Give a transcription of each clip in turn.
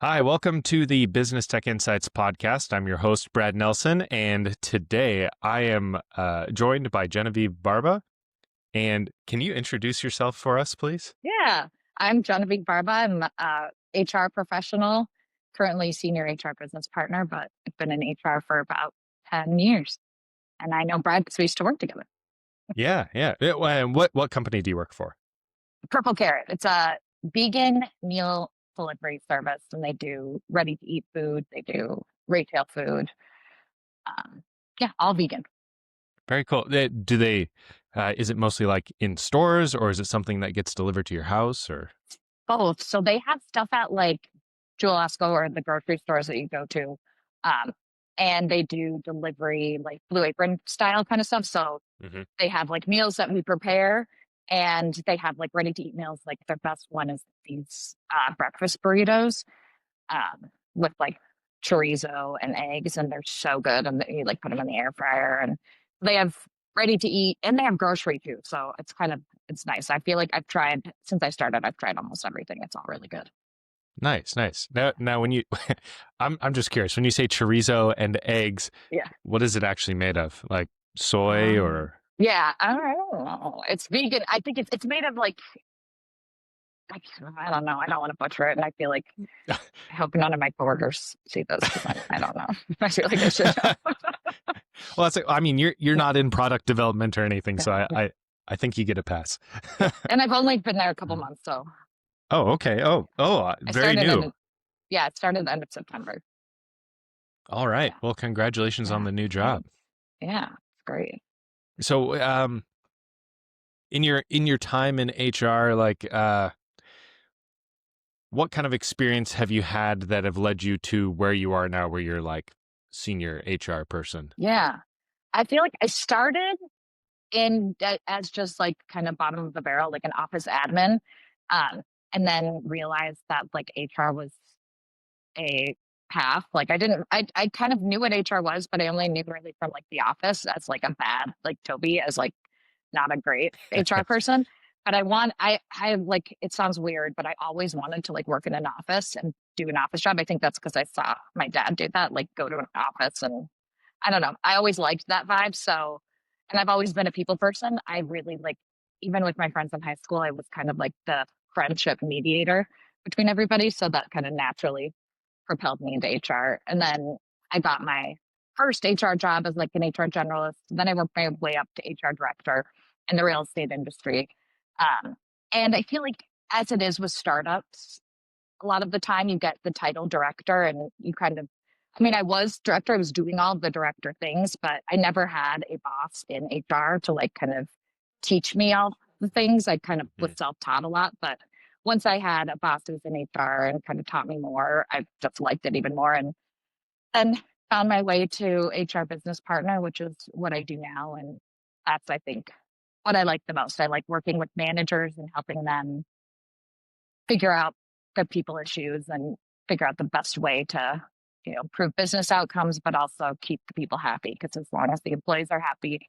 Hi, welcome to the Business Tech Insights podcast. I'm your host, Brad Nelson, and today I am joined by Genevieve Barba. And can you introduce yourself for us, please? Yeah, I'm Genevieve Barba. I'm a HR professional, currently senior HR business partner, but I've been in HR for about 10 years. And I know Brad because we used to work together. Yeah. And what company do you work for? Purple Carrot, it's a vegan meal delivery service, and they do ready to eat food, they do retail food. Um, yeah, all vegan. Very cool. Is it mostly like in stores or is it something that gets delivered to your house or? Both. So they have stuff at like Jewel Osco or the grocery stores that you go to. Um, and they do delivery like Blue Apron style kind of stuff. So Mhm. they have like meals that we prepare and they have like ready to eat meals. Like their best one is these breakfast burritos with like chorizo and eggs, and they're so good. And you like put them in the air fryer, and they have ready to eat and they have grocery too. So it's nice. I feel like since I started, I've tried almost everything. It's all really good. Nice. Now when you, I'm just curious. When you say chorizo and eggs, Yeah. what is it actually made of? Like soy Um, or? yeah, I don't know. It's vegan. I think it's made of like I don't know. I don't want to butcher it, and I feel like I hope none of my coworkers see this because I don't know. I feel like I should know. Well, I mean, you're Yeah, not in product development or anything, so yeah, I think you get a pass. yeah. And I've only been there a couple months, so Oh, okay. I Very started new. in yeah, it started the end of September. All right. Yeah, Well, congratulations on yeah. the new job. Thanks. Yeah, it's great. So, in your time in HR, what kind of experience have you had that have led you to where you are now, where you're like senior HR person? Yeah, I feel like I started as just like kind of bottom of the barrel, like an office admin, um, and then realized that like HR was a path. Like I kind of knew what HR was, but I only knew really from like the office as like a bad, like Toby as like not a great HR person. But I like, it sounds weird, but I always wanted to like work in an office and do an office job. I think that's because I saw my dad do that, like go to an office, and I don't know. I always liked that vibe. So, and I've always been a people person. I really like, even with my friends in high school, I was kind of like the friendship mediator between everybody. So that kind of naturally propelled me into HR. And then I got my first HR job as like an HR generalist. Then I worked my way up to HR director in the real estate industry. Um, and I feel like as it is with startups, a lot of the time you get the title director and you kind of, I mean, I was director, I was doing all the director things, but I never had a boss in HR to like kind of teach me all the things. I kind of was Mhm. self taught a lot, but once I had a boss who was in HR and kind of taught me more, I just liked it even more. And then found my way to HR business partner, which is what I do now. And that's, I think, what I like the most. I like working with managers and helping them figure out the people issues and figure out the best way to, improve business outcomes, but also keep the people happy. Because as long as the employees are happy,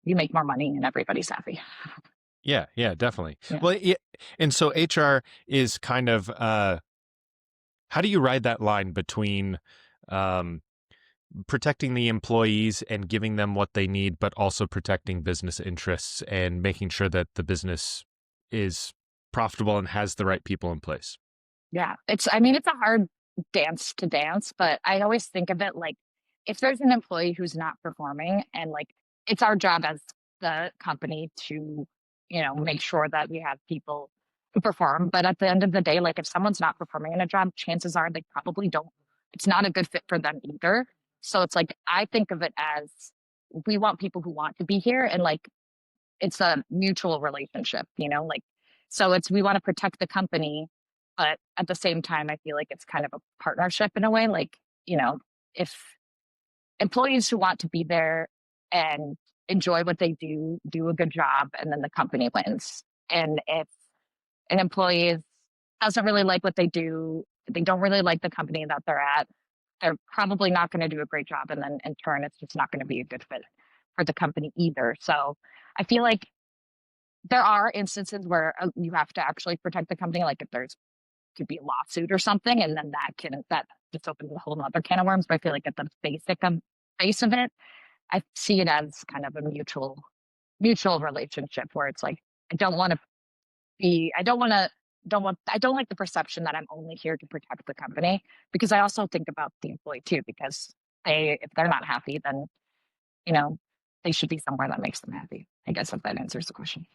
you make more money and everybody's happy. Yeah, definitely. Yeah. Well, yeah, and so HR is kind of how do you ride that line between um, protecting the employees and giving them what they need, but also protecting business interests and making sure that the business is profitable and has the right people in place. Yeah. I mean, it's a hard dance to dance, but I always think of it like if there's an employee who's not performing and like it's our job as the company to, make sure that we have people who perform. But at the end of the day, like if someone's not performing in a job, chances are they probably don't, it's not a good fit for them either. So it's like I think of it as we want people who want to be here and like it's a mutual relationship, like so it's we want to protect the company, but at the same time, I feel like it's kind of a partnership in a way. Like, if employees who want to be there and enjoy what they do a good job, and then the company wins. And if an employee doesn't really like what they don't really like the company that they're at, they're probably not going to do a great job. And then in turn, it's just not going to be a good fit for the company either. So I feel like there are instances where you have to actually protect the company, like if there's could be a lawsuit or something, and then that just opens a whole other can of worms. But I feel like at the base of it, I see it as kind of a mutual relationship where it's like I don't want to be I don't like the perception that I'm only here to protect the company, because I also think about the employee too, because if they're not happy, then you know they should be somewhere that makes them happy. I guess if that answers the question.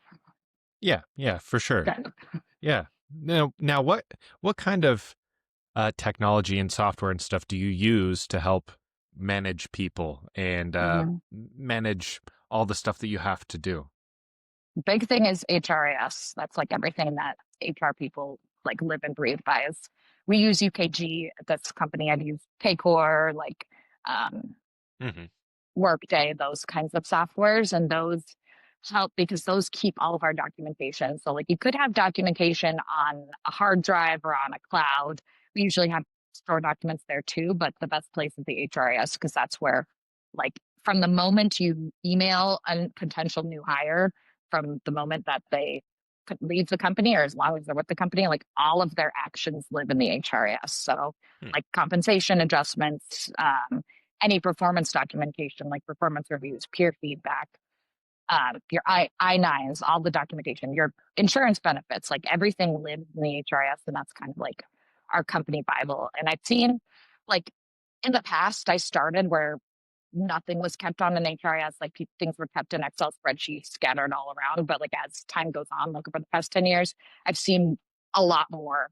Yeah, yeah, for sure. Good. Yeah. Now, what kind of technology and software and stuff do you use to help manage people and Mhm. manage all the stuff that you have to do? Big thing is HRIS. That's like everything that HR people like live and breathe by. Is we use UKG. That's company I'd use Paycor, like um, Hmm. Workday, those kinds of softwares, and those help because those keep all of our documentation. So like you could have documentation on a hard drive or on a cloud. We usually have store documents there too, but the best place is the HRIS because that's where like from the moment you email a potential new hire, from the moment that they could leave the company or as long as they're with the company, like all of their actions live in the HRIS. So Hmm. like compensation adjustments, any performance documentation like performance reviews, peer feedback, your I-9s, all the documentation, your insurance benefits, like everything lives in the HRIS, and that's kind of like our company Bible. And I've seen, like, in the past, I started where nothing was kept on an HRIS, like things were kept in Excel spreadsheets scattered all around. But like as time goes on, like over the past 10 years, I've seen a lot more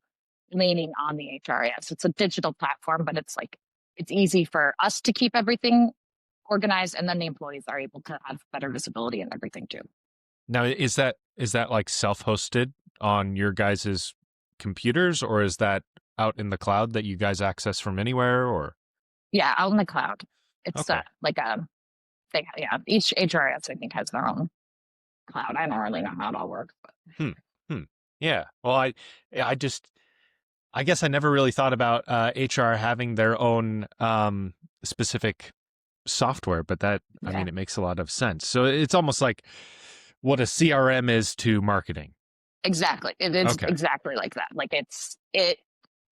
leaning on the HRIS. It's a digital platform, but it's like it's easy for us to keep everything organized, and then the employees are able to have better visibility and everything too. Now, is that like self-hosted on your guys's computers, or is that out in the cloud that you guys access from anywhere? Or Yeah, out in the cloud. It's okay, like yeah, each HRS I think has their own cloud. I don't really know how it all works, but hmm, hmm, yeah. Well, I just I guess I never really thought about HR having their own specific software, but that I yeah, mean, it makes a lot of sense. So it's almost like what a CRM is to marketing. exactly. It is Okay. exactly like that. Like it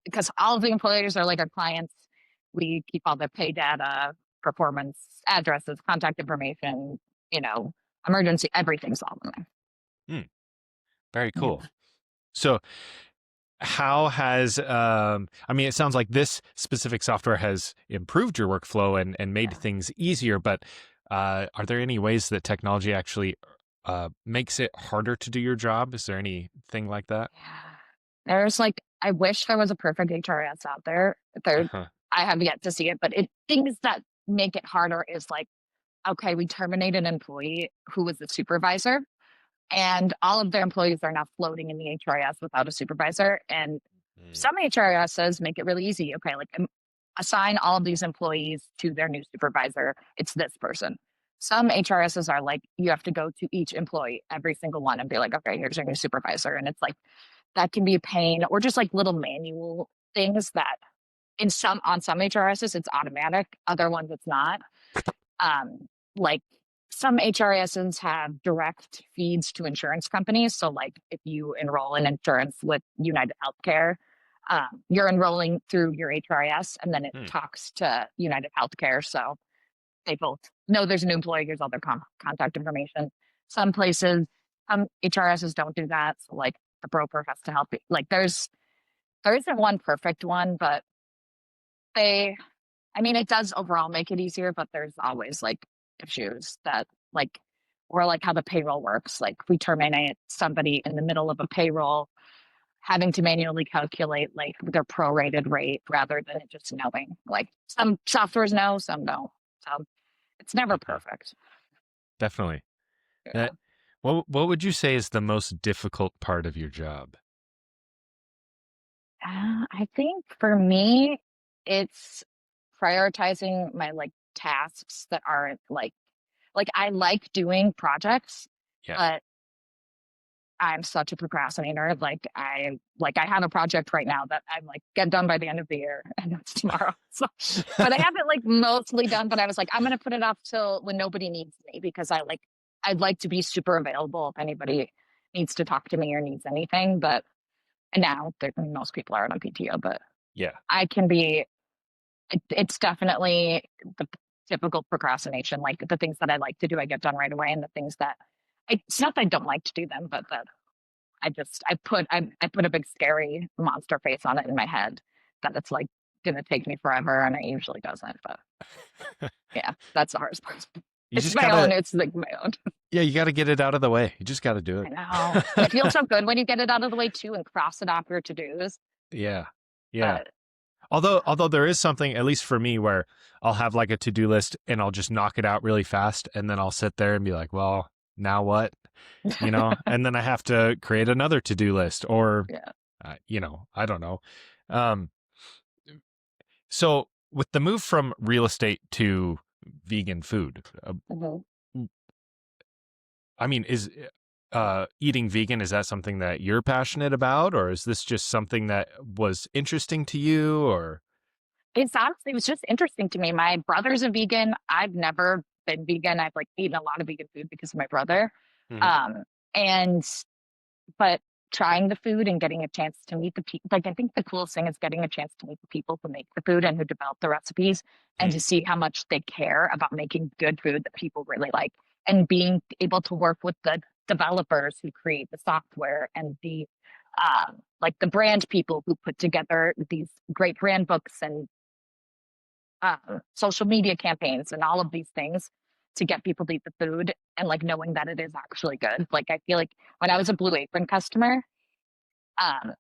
because all of the employers are like our clients. We keep all their pay data, performance, addresses, contact information, you know, emergency, everything's all in Hmm, very there. cool. So how has I mean, it sounds like this specific software has improved your workflow and made Yeah. things easier, but are there any ways that technology actually makes it harder to do your job? Is there anything like that? Yeah. There's like, I wish there was a perfect HRS out there. Uh-huh. I have yet to see it, but things that make it harder is like, okay, we terminate an employee who was the supervisor, and all of their employees are now floating in the HRS without a supervisor. And Mm, some HRSs make it really easy. Okay, like assign all of these employees to their new supervisor. It's this person. Some HRSs are like, you have to go to each employee, every single one, and be like, okay, here's your new supervisor. And it's like, that can be a pain, or just like little manual things that on some HRSs it's automatic, other ones it's not. Like some HRSs have direct feeds to insurance companies. So like if you enroll in insurance with United Healthcare, you're enrolling through your HRS and then it hmm, talks to United Healthcare. So they both know there's an employee, here's all their contact information. Some places, some HRSs don't do that. So like the broker has to help you. Like there isn't one perfect one, but they I mean, it does overall make it easier, but there's always like issues that like, or like how the payroll works. Like we terminate somebody in the middle of a payroll, having to manually calculate like their prorated rate rather than it just knowing. Like some softwares know, some don't. So it's never uh-huh. perfect. Definitely. Yeah. Uh, what would you say is the most difficult part of your job? I think for me, it's prioritizing my like tasks that aren't like I like doing projects, Yeah. but I'm such a procrastinator. Like I have a project right now that I'm like get done by the end of the year and it's tomorrow. So but I have it like mostly done, but I was like, I'm gonna put it off till when nobody needs me because I'd like to be super available if anybody needs to talk to me or needs anything. But And now most people are on PTO, but Yeah. I can be, it's definitely the typical procrastination. Like the things that I like to do, I get done right away. And the things that it's not that I don't like to do them, but that I put a big scary monster face on it in my head that it's like going to take me forever. And it usually doesn't. But yeah, that's the hardest part. You It's just my own. gotta, It's like my own. yeah, you gotta get it out of the way. You just gotta do I it. know. And it feels so good when you get it out of the way too and cross it off your to-dos. Yeah. Yeah. But yeah. Although there is something, at least for me, where I'll have like a to-do list and I'll just knock it out really fast, and then I'll sit there and be like, well, now what? And then I have to create another to-do list, or Yeah. I don't know. Um, so with the move from real estate to vegan food, Mhm. I mean, is eating vegan, is that something that you're passionate about, or is this just something that was interesting to you, or? It's honestly, it was just interesting to me. My brother's a vegan. I've never been vegan. I've like eaten a lot of vegan food because of my brother. Mhm. Um, and but trying the food and getting a chance to meet the people, like I think the coolest thing is getting a chance to meet the people who make the food and who develop the recipes, and Hmm. to see how much they care about making good food that people really like, and being able to work with the developers who create the software and the like the brand people who put together these great brand books and social media campaigns and all of these things to get people to eat the food, and like knowing that it is actually good. Like I feel like when I was a Blue Apron customer, um,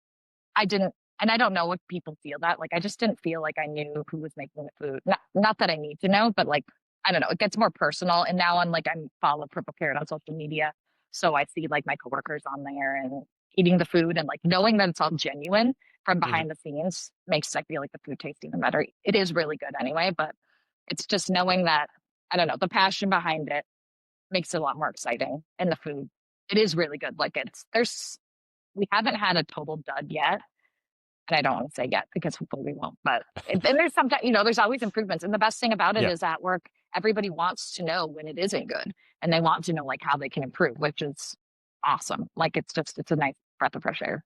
I didn't, and I don't know if people feel that. Like I just didn't feel like I knew who was making the food. Not that I need to know, but like I don't know, it gets more personal. And now I'm follow prepared on social media, so I see like my coworkers on there and eating the food, and like knowing that it's all genuine from Hmm. behind the scenes makes I feel like the food taste even better. It is really good anyway, but it's just knowing that I don't know the passion behind it makes it a lot more exciting. And the food, it is really good. Like there's we haven't had a total dud yet, and I don't want to say yet because hopefully we won't. But and there's sometimes there's always improvements. And the best thing about it Yeah. is at work, everybody wants to know when it isn't good, and they want to know like how they can improve, which is awesome. Like it's a nice breath of fresh air.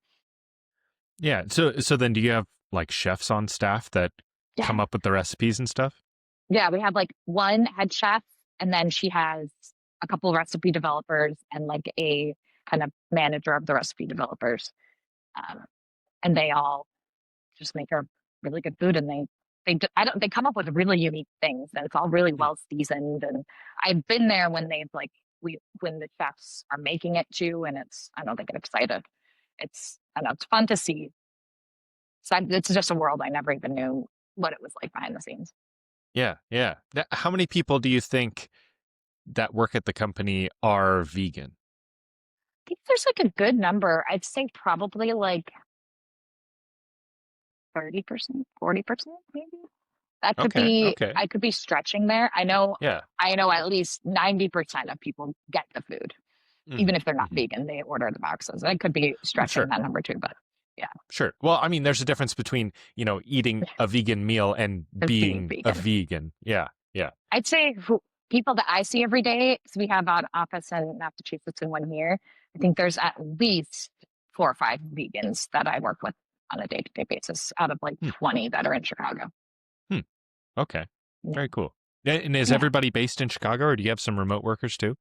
Yeah. So then do you have like chefs on staff that come Yeah, up with the recipes and stuff? yeah. We have like one head chef, and then she has a couple recipe developers and like a kind of manager of the recipe developers, um, and they all just make a really good food. And they come up with really unique things, and it's all really Hmm. well seasoned. And I've been there when they've like when the chefs are making it too, and it's I don't know, they get excited. It's I don't know, it's fun to see. So it's just a world I never even knew what it was like behind the scenes. Yeah. Yeah. How many people do you think that work at the company are vegan? I think there's like a good number. I'd say probably like 30%, 40% maybe. That could Okay. be Okay. I could be stretching there. Yeah. I know at least 90% of people get the food. Hmm. Even if they're not Hmm. vegan, they order the boxes. I could be stretching Sure. that number too, but yeah, Sure. Well, I mean, there's a difference between, eating a vegan meal and of being being a vegan. vegan. Yeah. Yeah. I'd say people that I see every day, because we have an office in Massachusetts and one here, I think there's at least 4 or 5 vegans that I work with on a day-to-day basis out of like Hmm. 20 that are in Chicago. Hmm. Okay. Yeah. Very cool. And is Yeah. everybody based in Chicago, or do you have some remote workers too?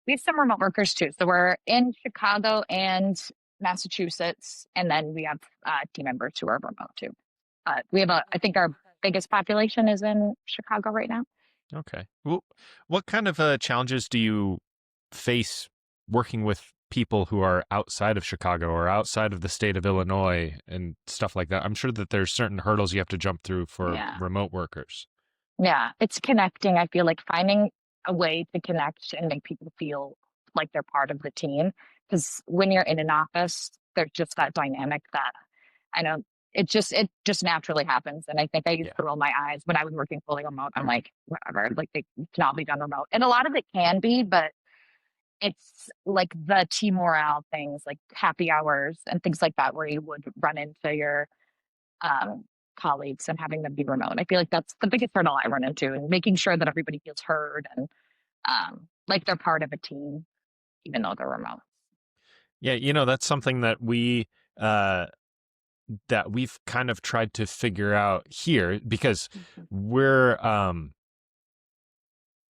We have some remote workers too. So we're in Chicago and Massachusetts, and then we have team members who are remote too. We have I think our biggest population is in Chicago right now. Okay. Well, what kind of challenges do you face working with people who are outside of Chicago or outside of the state of Illinois and stuff like that? I'm sure that there's certain hurdles you have to jump through for Yeah. remote workers. Yeah. It's connecting. I feel like finding a way to connect and make people feel like they're part of the team. Because when you're in an office, there's just that dynamic that I know it just naturally happens. And I think I used Yeah. to roll my eyes when I was working fully remote. I'm like, whatever, like they can all be done remote. And a lot of it can be, but it's like the team morale things, like happy hours and things like that, where you would run into your um, colleagues and having them be remote. I feel like that's the biggest hurdle I run into, and making sure that everybody feels heard and like they're part of a team, even though they're remote. Yeah, that's something that we that we've kind of tried to figure out here, because Mhm. we're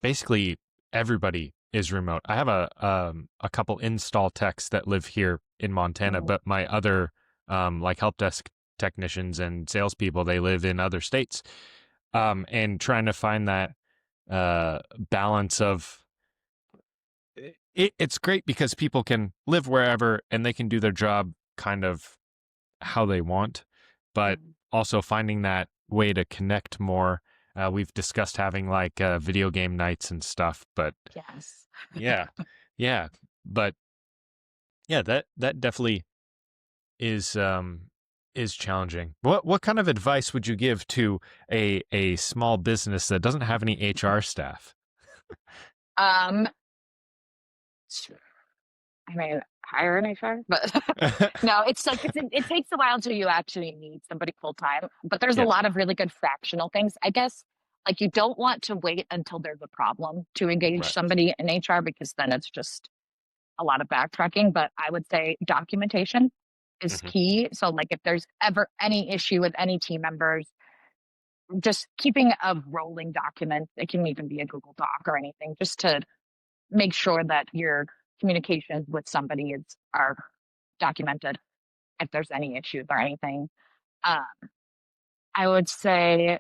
basically everybody is remote. I have a couple install techs that live here in Montana, Mm, but my other like help desk technicians and salespeople, they live in other states. And trying to find that balance of it's great because people can live wherever and they can do their job kind of how they want, but mm. also finding that way to connect more. We've discussed having like video game nights and stuff, but Yes. yeah, yeah, but yeah, that definitely is challenging. What kind of advice would you give to a small business that doesn't have any HR staff? Um, I mean, hire an HR, but no, it's like it takes a while until you actually need somebody full time. But there's a Yeah, lot of really good fractional things. I guess like you don't want to wait until there's a problem to engage right. somebody in HR because then it's just a lot of backtracking. But I would say documentation is Hmm. key. So like if there's ever any issue with any team members, just keeping a rolling document, it can even be a Google Doc or anything, just to make sure that your communications with somebody is are documented if there's any issues or anything. Uh, I would say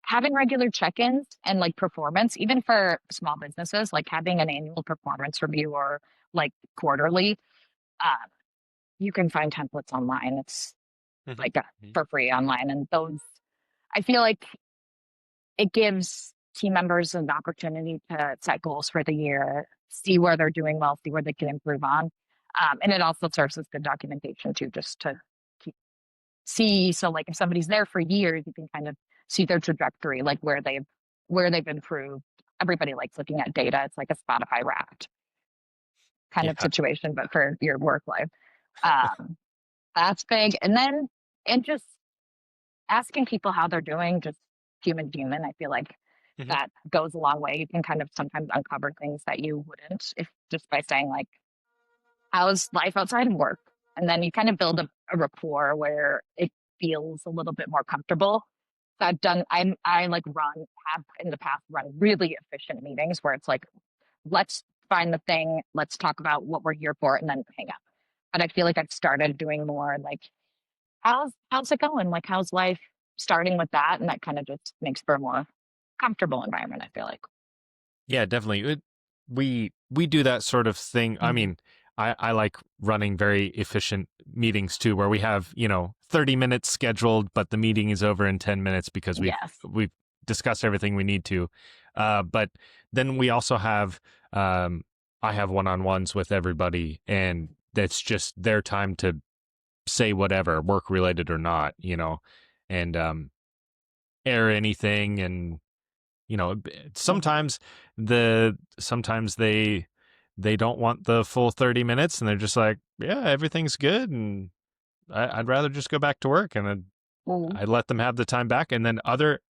having regular check-ins and like performance, even for small businesses, like having an annual performance review or like quarterly. Uh, you can find templates online. It's Hmm. like for free online, and those I feel like it gives team members an opportunity to set goals for the year, see where they're doing well, see where they can improve on. And it also serves as good documentation too, just to keep, see. So like if somebody's there for years, you can kind of see their trajectory, like where they've improved. Everybody likes looking at data. It's like a Spotify Wrapped kind of Yeah. situation, but for your work life. Um, that's big. And just asking people how they're doing, just human to human. I feel like Hmm. that goes a long way. You can kind of sometimes uncover things that you wouldn't if just by saying like, how's life outside of work? And then you kind of build a rapport where it feels a little bit more comfortable. So I like have in the past run really efficient meetings where it's like, let's find the thing, let's talk about what we're here for, and then hang up. But I feel like I've started doing more like, how's it going? Like how's life? Starting with that, and that kind of just makes for a more comfortable environment, I feel like. Yeah, definitely. We do that sort of thing. I Mhm. mean, I like running very efficient meetings too, where we have, 30 minutes scheduled, but the meeting is over in 10 minutes because Yes. we've discussed everything we need to. But then we also have I have one-on-ones with everybody, and that's just their time to say whatever, work related or not, and air anything. And sometimes sometimes they don't want the full 30 minutes, and they're just like, yeah, everything's good, and I'd rather just go back to work, and Mhm. I let them have the time back. And then other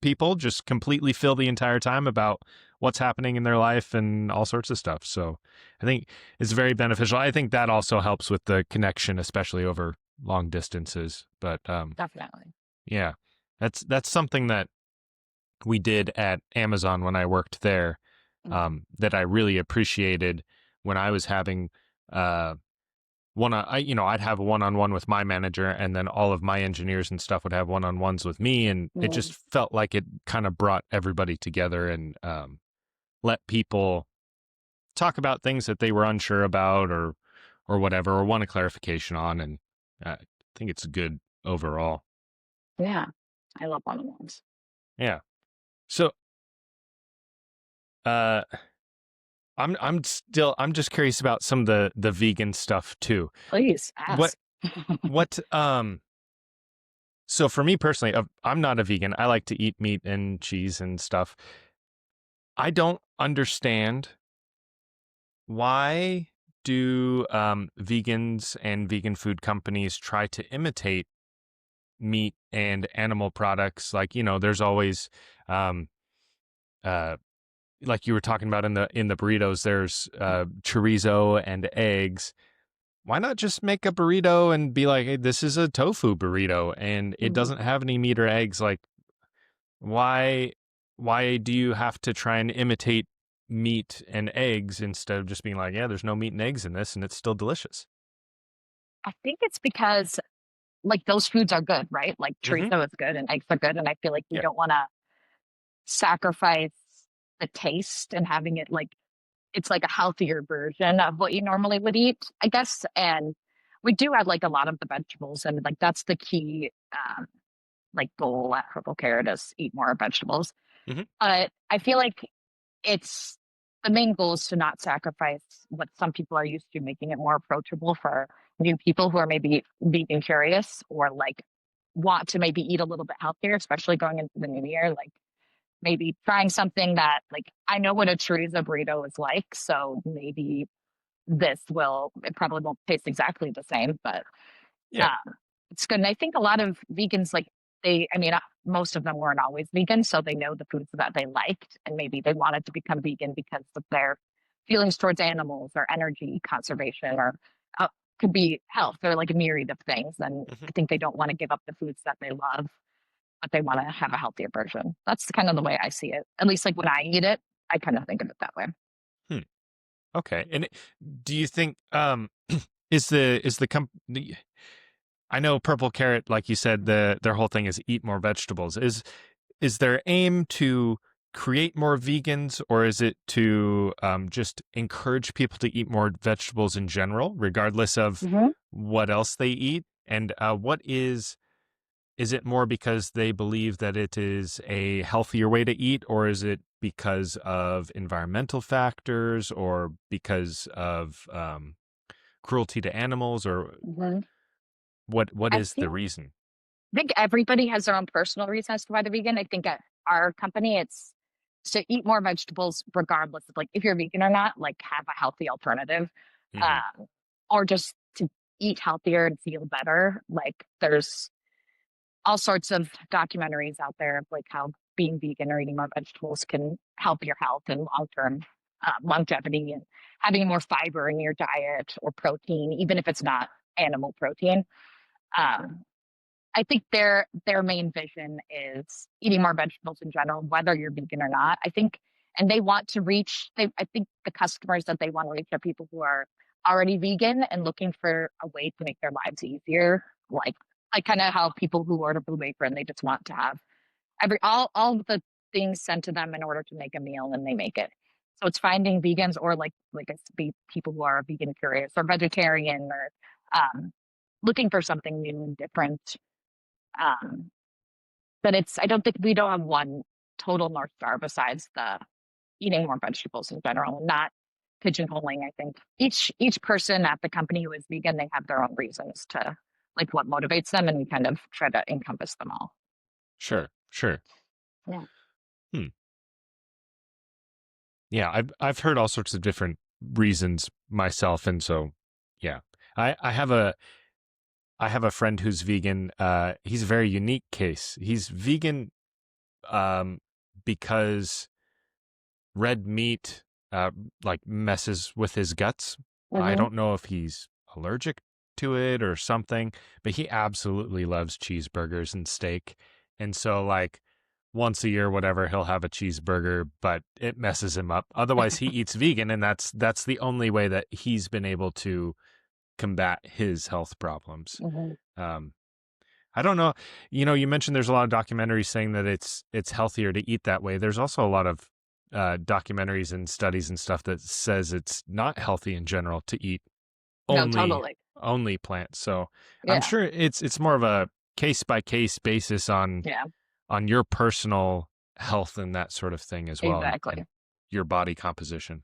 people just completely fill the entire time about what's happening in their life and all sorts of stuff. So I think it's very beneficial. I think that also helps with the connection, especially over long distances. But Definitely. yeah, that's something that we did at Amazon when I worked there, Mhm. that I really appreciated when I was having uh, I'd have a one-on-one with my manager, and then all of my engineers and stuff would have one-on-ones with me, and it Mhm. just felt like it kind of brought everybody together and let people talk about things that they were unsure about, or whatever, or want a clarification on, and I think it's good overall. Yeah. I love one-on-ones. Yeah. So, uh, I'm just curious about some of the vegan stuff too. Please What ask. what so for me personally, I'm not a vegan. I like to eat meat and cheese and stuff. I don't understand why do vegans and vegan food companies try to imitate meat and animal products. Like, there's always um uh like you were talking about in the burritos, there's chorizo and eggs. why not just make a burrito and be like, hey, this is a tofu burrito and it Mhm. doesn't have any meat or eggs? Like, why do you have to try and imitate meat and eggs instead of just being like, yeah, there's no meat and eggs in this and it's still delicious? I think it's because like those foods are good, right? Like Mm-hmm. chorizo is good and eggs are good. And I feel like we Yeah. don't want to sacrifice the taste and having it like it's like a healthier version of what you normally would eat, I guess. And we do have like a lot of the vegetables, and like that's the key like goal at Purple Carrot is eat more vegetables. Mm-hmm. But I feel like it's the main goal is to not sacrifice what some people are used to, making it more approachable for new people who are maybe vegan curious or like want to maybe eat a little bit healthier, especially going into the new year. Like maybe trying something that like I know what a chorizo burrito is like, so maybe this will it probably won't taste exactly the same, but Yeah. um, it's good. And I think a lot of vegans like I mean, most of them weren't always vegan, so they know the foods that they liked, and maybe they wanted to become vegan because of their feelings towards animals or energy conservation or uh, could be health or like a myriad of things. And Mm-hmm. I think they don't want to give up the foods that they love, but they want to have a healthier version. That's kind of the way I see it. At least like when I eat it, I kind of think of it that way. Hmm. Okay. And do you think is the company? I know Purple Carrot, like you said, their whole thing is eat more vegetables. Is their aim to create more vegans, or is it to just encourage people to eat more vegetables in general, regardless of Hmm. what else they eat? And what is it more because they believe that it is a healthier way to eat, or is it because of environmental factors, or because of cruelty to animals, or Hmm. what I is the feel reason? I think everybody has their own personal reasons as to why they're vegan. I think at our company, it's to eat more vegetables, regardless of like if you're vegan or not. Like have a healthy alternative, Hmm. um, or just to eat healthier and feel better. Like there's all sorts of documentaries out there of like how being vegan or eating more vegetables can help your health and long term longevity and having more fiber in your diet or protein, even if it's not animal protein. Um, I think their main vision is eating more vegetables in general, whether you're vegan or not. I think, and they want to reach. I think the customers that they want to reach are people who are already vegan and looking for a way to make their lives easier. Like kind of how people who order Blue Apron, they just want to have all of the things sent to them in order to make a meal, and they make it. So it's finding vegans or like I be people who are vegan curious or vegetarian or looking for something new and different. um, but I don't think we don't have one total North Star besides the eating more vegetables in general, not pigeonholing. I think each person at the company who is vegan, they have their own reasons to like what motivates them, and we kind of try to encompass them all. Sure, sure. Yeah. Hmm. Yeah, I've heard all sorts of different reasons myself, and so yeah, I have a friend who's vegan. He's a very unique case. He's vegan um, because red meat like messes with his guts. I Hmm. don't know if he's allergic to it or something, but he absolutely loves cheeseburgers and steak. And so like once a year whatever he'll have a cheeseburger, but it messes him up. Otherwise he eats vegan, and that's the only way that he's been able to combat his health problems. Hmm. Um I don't know. You know, you mentioned there's a lot of documentaries saying that it's healthier to eat that way. There's also a lot of documentaries and studies and stuff that says it's not healthy in general to eat No, only totally. plants. So I'm Yeah. sure it's more of a case by case basis Yeah. on your personal health and that sort of thing as well, and Exactly. your body composition.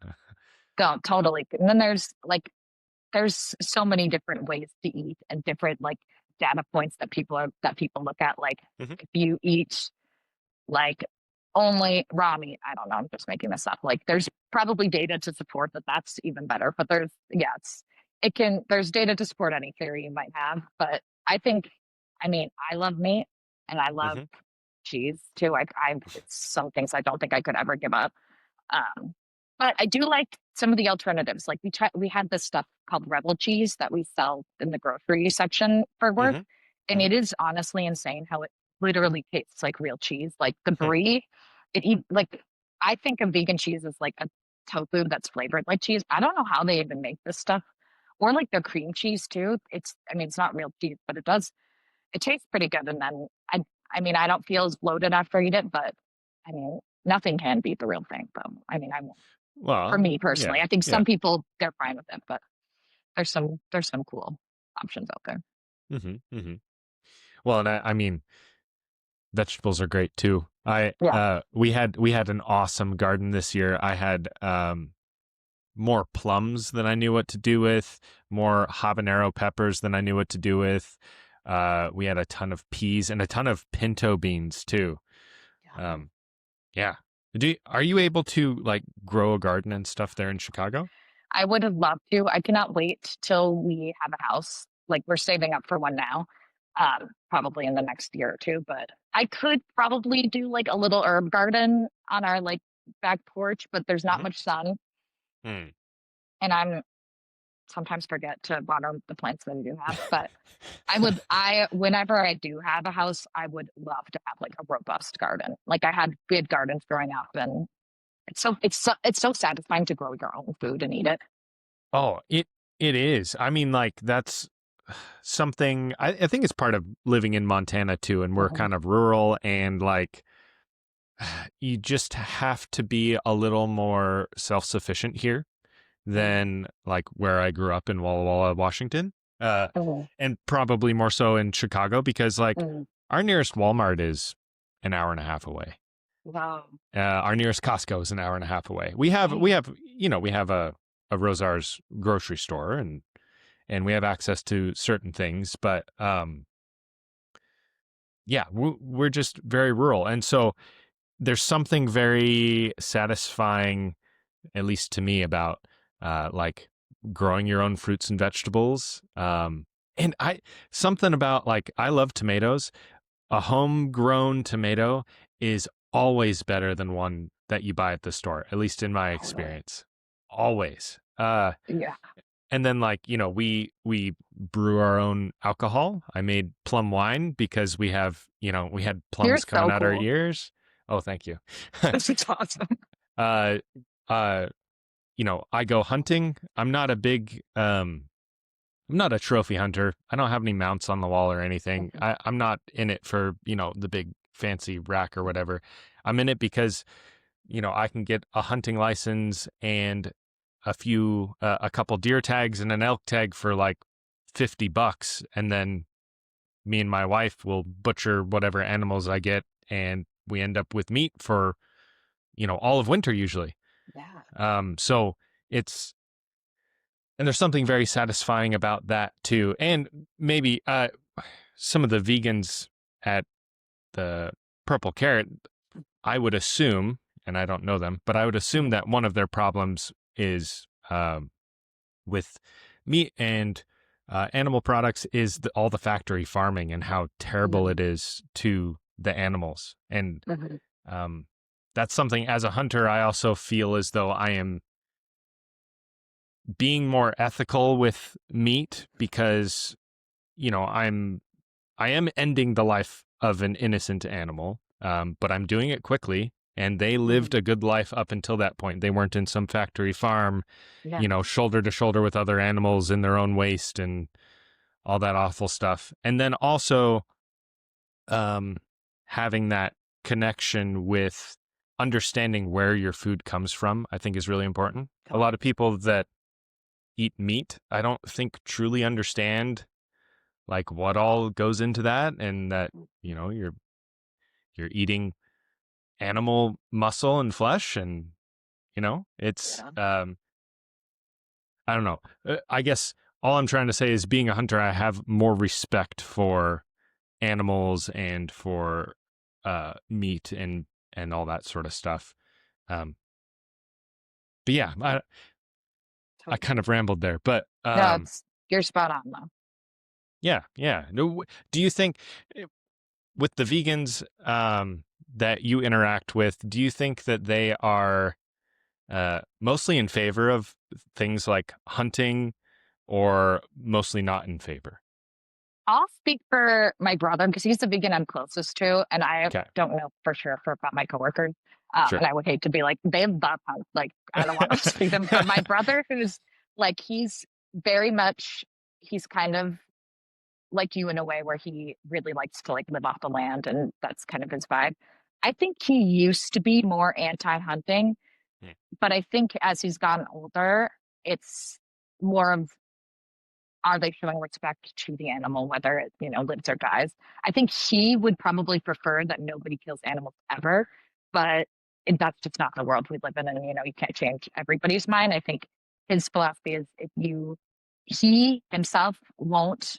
No, totally. And then there's so many different ways to eat and different like data points that people look at. Like Hmm. if you eat like only raw meat. I don't know. I'm just making this up. Like there's probably data to support that that's even better. But there's data to support any theory you might have. But I think, I mean, I love meat and I love Hmm. cheese too. It's some things I don't think I could ever give up. Um, But I do like some of the alternatives. Like we had this stuff called Rebel cheese that we sell in the grocery section for work, Mm-hmm. and Mm-hmm. it is honestly insane how it literally tastes like real cheese. Like the brie, like I think of vegan cheese as like a tofu that's flavored like cheese. I don't know how they even make this stuff, or like their cream cheese too. I mean, it's not real cheese, but it tastes pretty good. And then I mean, I don't feel as bloated after I eat it, but I mean, nothing can beat the real thing, though. I mean, I won't for Well, me personally. yeah, I think yeah. some people they're fine with it, but there's some cool options out there. Mm-hmm. Mm-hmm. Well, and I mean, vegetables are great too. Yeah. We had an awesome garden this year. I had more plums than I knew what to do with, more habanero peppers than I knew what to do with. We had a ton of peas and a ton of pinto beans too. Yeah. Um, yeah. Are you able to like grow a garden and stuff there in Chicago? I would have loved to. I cannot wait till we have a house. Like we're saving up for one now, probably in the next year or two. But I could probably do like a little herb garden on our like back porch, but there's not Mm-hmm. much sun, and I'm sometimes forget to water the plants that I do have. But whenever I do have a house, I would love to have like a robust garden. Like we had gardens growing up, and it's so satisfying to grow your own food and eat it. Oh, it is. I mean, like that's something I think it's part of living in Montana too, and we're Mhm. kind of rural and like you just have to be a little more self-sufficient here Mhm. than like where I grew up in Walla Walla, Washington. Uh, Mhm. and probably more so in Chicago because like Mhm. our nearest Walmart is an hour and a half away. Wow. Our nearest Costco is an hour and a half away. We have a Rosar's grocery store and we have access to certain things, but yeah, we're just very rural, and so there's something very satisfying, at least to me, about like growing your own fruits and vegetables. And I something about like I love tomatoes. A homegrown tomato is always better than one that you buy at the store, at least in my Totally. experience. Always. Yeah. And then like, we brew our own alcohol. I made plum wine because we had You're plums coming so out our cool. ears. Oh, thank you. This is awesome. uh uh I go hunting. I'm not a trophy hunter. I don't have any mounts on the wall or anything. Mhm. I'm not in it for, the big fancy rack or whatever. I'm in it because, I can get a hunting license and a couple deer tags and an elk tag for like $50. And then me and my wife will butcher whatever animals I get. And we end up with meat for, all of winter usually. Yeah. So it's, and there's something very satisfying about that too. And maybe some of the vegans at the Purple Carrot, I would assume, and I don't know them, but I would assume Mhm. that one of their problems is with meat and animal products is all the factory farming and how terrible it Mhm. is to the animals. And Mhm. um, that's something as a hunter, I also feel as though I am being more ethical with meat because I am ending the life of an innocent animal, but I'm doing it quickly. And they lived Mhm. a good life up until that point. They weren't in some factory farm, Yeah. shoulder to shoulder with other animals in their own waste and all that awful stuff. And then also um, having that connection with understanding where your food comes from, I think is really important. A lot of people that eat meat, I don't think truly understand like what all goes into that and that, you're eating animal muscle and flesh and, it's Yeah. I don't know. I guess all I'm trying to say is being a hunter, I have more respect for animals and for meat and all that sort of stuff. Um, but yeah, I kind Totally. of rambled there, but No, you're spot on though. yeah, yeah. No, do you think with the vegans that you interact with, do you think that they are mostly in favor of things like hunting, or mostly not in favor? I'll speak for my brother because he's the vegan I'm closest to, and I Okay, don't know for sure for about my coworkers. sure. And I would hate to be like they love hunt. Like I don't want to speak them, but my brother, who's like he's very much he's kind of like you in a way where he really likes to like live off the land, and that's kind of his vibe. I think he used to be more anti-hunting, Mm. but I think as he's gotten older, it's more of are they showing respect to the animal, whether it, lives or dies? I think he would probably prefer that nobody kills animals ever, but that's just not the world we live in. And, you can't change everybody's mind. I think his philosophy is he himself won't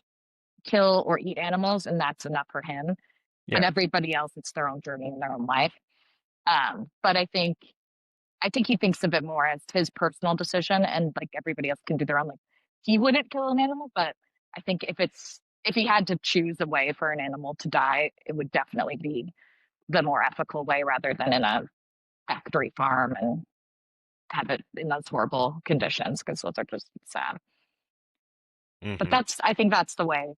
kill or eat animals, and that's enough for him. And Yeah. everybody else, it's their own journey and their own life. But I think he thinks of it more as his personal decision, and like everybody else can do their own. Like he wouldn't kill an animal, but I think if he had to choose a way for an animal to die, it would definitely be the more ethical way rather than in a factory farm and have it in those horrible conditions because those are just sad. But Hmm. I think that's the way